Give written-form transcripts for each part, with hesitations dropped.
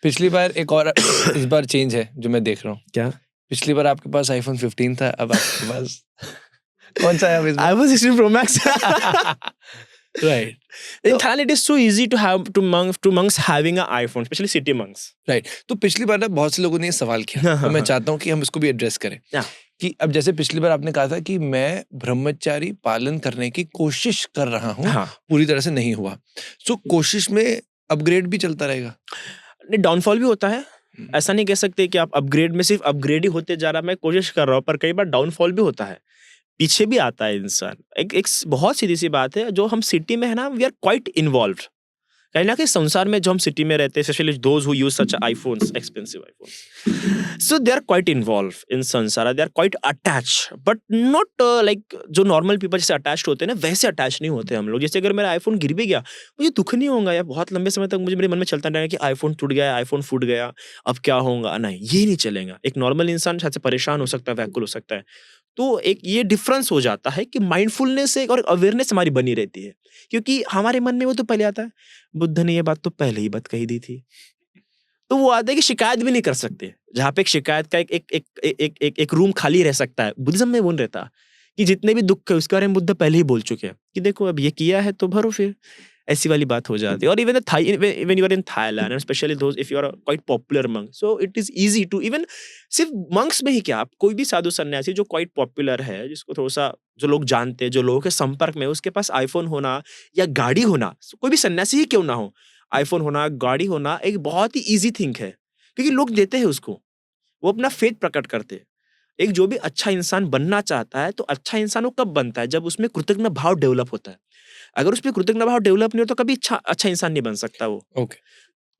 पिछली बार एक और इस बार चेंज है जो मैं देख रहा हूँ। क्या? पिछली बार आपके पास iPhone 15 था, अब आपके पास कौन सा है अब इस बार? iPhone 16 Pro Max. Right. In Thailand, it is so easy to monks having an iPhone, especially city monks. Right. तो पिछली बार ना बहुत से लोगों ने ये सवाल किया, तो मैं चाहता हूँ कि हम इसको भी एड्रेस करें। Yeah. कि अब जैसे पिछली बार आपने कहा था कि मैं ब्रह्मचारी पालन करने की कोशिश कर रहा हूँ, हाँ. पूरी तरह से नहीं हुआ। सो कोशिश में अपग्रेड भी चलता रहेगा? नहीं, डाउनफॉल भी होता है। ऐसा नहीं कह सकते कि आप अपग्रेड में सिर्फ अपग्रेड ही होते जा रहा है। मैं कोशिश कर रहा हूँ, पर कई बार डाउनफॉल भी होता है, पीछे भी आता है इंसान। एक बहुत सीधी सी बात है, जो हम सिटी में है ना, वी आर क्वाइट इन्वॉल्व्ड। कहीं ना कहीं संसार में जो हम सिटी में रहते हैं, specially those who use such iPhones, expensive iPhones, so they are quite involve in संसार, they are quite attach, but not like जो नॉर्मल पीपल जैसे अटैच्ड होते हैं ना, वैसे अटैच नहीं होते हम लोग। जैसे अगर मेरा आईफोन गिर भी गया, मुझे दुख नहीं होगा यार। बहुत लंबे समय तक मुझे मेरे मन में चलता रहेगा कि आईफोन टूट गया, आईफोन फूट गया, अब क्या होगा। नहीं, ये नहीं चलेगा। एक नॉर्मल इंसान शायद से परेशान हो सकता है, व्याकुल हो सकता है। तो एक ये डिफरेंस हो जाता है कि माइंडफुलनेस और अवेयरनेस हमारी बनी रहती है, क्योंकि हमारे मन में वो तो पहले आता है, बुद्ध ने ये बात तो पहले ही बात कही दी थी। तो वो आता है कि शिकायत भी नहीं कर सकते। जहाँ पे एक शिकायत का एक रूम खाली रह सकता है, बुद्धिज्म में वो नहीं रहता कि जितने भी दुख है उसके बारे में बुद्ध पहले ही बोल चुके हैं कि देखो अब ये किया है तो भरो फिर। ऐसी वाली बात हो जाती है। और even when you are in Thailand, and especially those if you are a quite popular monk, so it is easy to even सिर्फ monks में ही क्या, आप कोई भी साधु सन्यासी जो quite popular है, जिसको थोड़ा सा जो लोग जानते हैं, जो लोगों के संपर्क में, उसके पास आईफोन होना या गाड़ी होना, कोई भी सन्यासी ही क्यों ना हो, आईफोन होना, गाड़ी होना एक बहुत ही ईजी थिंग है, क्योंकि लोग देते हैं उसको, वो अपना फेथ प्रकट करते हैं। एक जो भी अच्छा इंसान बनना चाहता है, तो अच्छा इंसान वो कब बनता है? जब उसमें कृतज्ञ भाव डेवलप होता है। अगर उसमें कृतज्ञ भाव डेवलप नहीं हो तो कभी अच्छा इंसान नहीं बन सकता वो। ओके।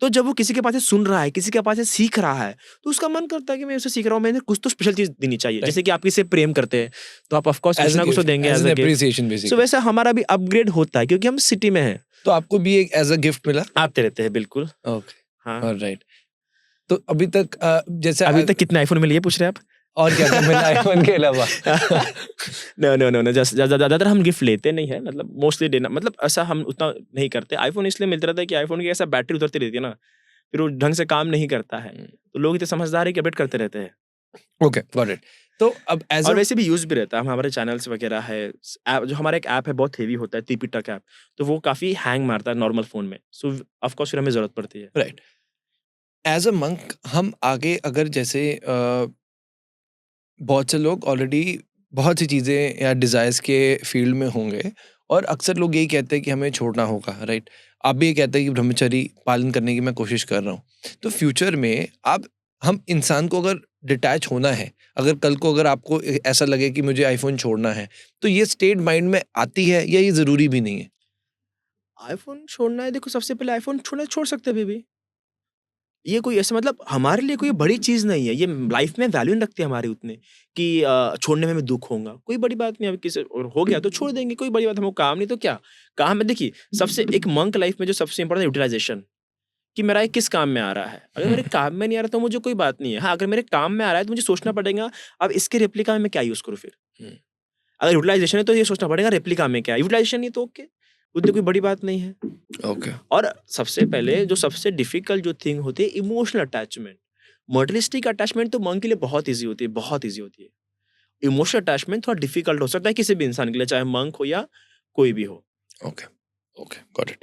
तो जब वो किसी के पास से सुन रहा है, किसी के पास से सीख रहा है, तो उसका मन करता है कि मैं उससे सीख रहा हूँ, मैंने कुछ तो स्पेशल चीज देनी चाहिए। जैसे कि आप किसी से प्रेम करते हैं, तो आप ऑफ कोर्स कुछ ना कुछ तो देंगे एज अ गिफ्ट। सो वैसा हमारा भी अपग्रेड होता है, क्योंकि हम सिटी में हैं। तो आपको भी एक एज अ गिफ्ट मिला? आते रहते हैं, बिल्कुल। ओके, हाँ, ऑलराइट। तो अभी तक जैसे अभी तक कितने आईफोन मिले ये पूछ रहे हैं आप? और क्या क्या मिला आईफोन के अलावा? नो, ज्यादातर हम गिफ्ट लेते नहीं है, मतलब मोस्टली देना, मतलब ऐसा हम उतना नहीं करते। आईफोन इसलिए मिलता रहता है कि आईफोन की ऐसा बैटरी उतरती रहती है ना, फिर वो ढंग से काम नहीं करता है, तो लोग इतने समझदार है कि अपडेट करते रहते हैं। Okay, got it. तो अब और वैसे भी यूज भी रहता है, हमारे चैनल्स वगैरह है, जो हमारा एक ऐप है बहुत हेवी होता है, त्रिपिटक ऐप, तो वो काफी हैंग मारता है नॉर्मल फोन में, सो ऑफ कोर्स फिर हमें जरूरत पड़ती है। राइट। एज अ मंक हम आगे अगर जैसे बहुत से लोग ऑलरेडी बहुत सी चीज़ें या डिज़ायर्स के फील्ड में होंगे, और अक्सर लोग यही कहते हैं कि हमें छोड़ना होगा, राइट? आप भी ये कहते हैं कि ब्रह्मचर्य पालन करने की मैं कोशिश कर रहा हूँ। तो फ्यूचर में आप हम इंसान को अगर डिटैच होना है, अगर कल को अगर आपको ऐसा लगे कि मुझे आईफोन छोड़ना है, तो ये स्टेट माइंड में आती है या ये ज़रूरी भी नहीं है? आईफोन छोड़ना है, देखो सबसे पहले आईफोन छोड़ सकते हैं अभी। ये कोई ऐसा, मतलब हमारे लिए कोई बड़ी चीज़ नहीं है, ये लाइफ में वैल्यू नहीं रखती हमारी उतनी कि छोड़ने में हमें दुःख होगा। कोई बड़ी बात नहीं, अब किसी और हो गया तो छोड़ देंगे, कोई बड़ी बात, हमको काम नहीं तो क्या? काम है, देखिए सबसे एक मंक लाइफ में जो सबसे इंपॉर्टेंट है यूटिलाइज़ेशन, कि मेरा ये किस काम में आ रहा है। अगर मेरे काम में नहीं आ रहा तो मुझे कोई बात नहीं है। हाँ, अगर मेरे काम में आ रहा है तो मुझे सोचना पड़ेगा अब इसके रेप्लिका में मैं क्या यूज़ करूँ फिर? अगर यूटिलाइज़ेशन है तो ये सोचना पड़ेगा रेप्लिका में क्या है? यूटिलाइज़ेशन नहीं तो ओके, उतनी कोई बड़ी बात नहीं है। ओके। और सबसे पहले जो सबसे डिफिकल्ट जो थिंग होती है, इमोशनल अटैचमेंट। मटेरियलिस्टिक अटैचमेंट तो मंक के लिए बहुत ईज़ी होती है, बहुत ईज़ी होती है। इमोशनल अटैचमेंट थोड़ा डिफिकल्ट हो सकता है किसी भी इंसान के लिए, चाहे मंक हो या कोई भी हो। Okay, okay, got it.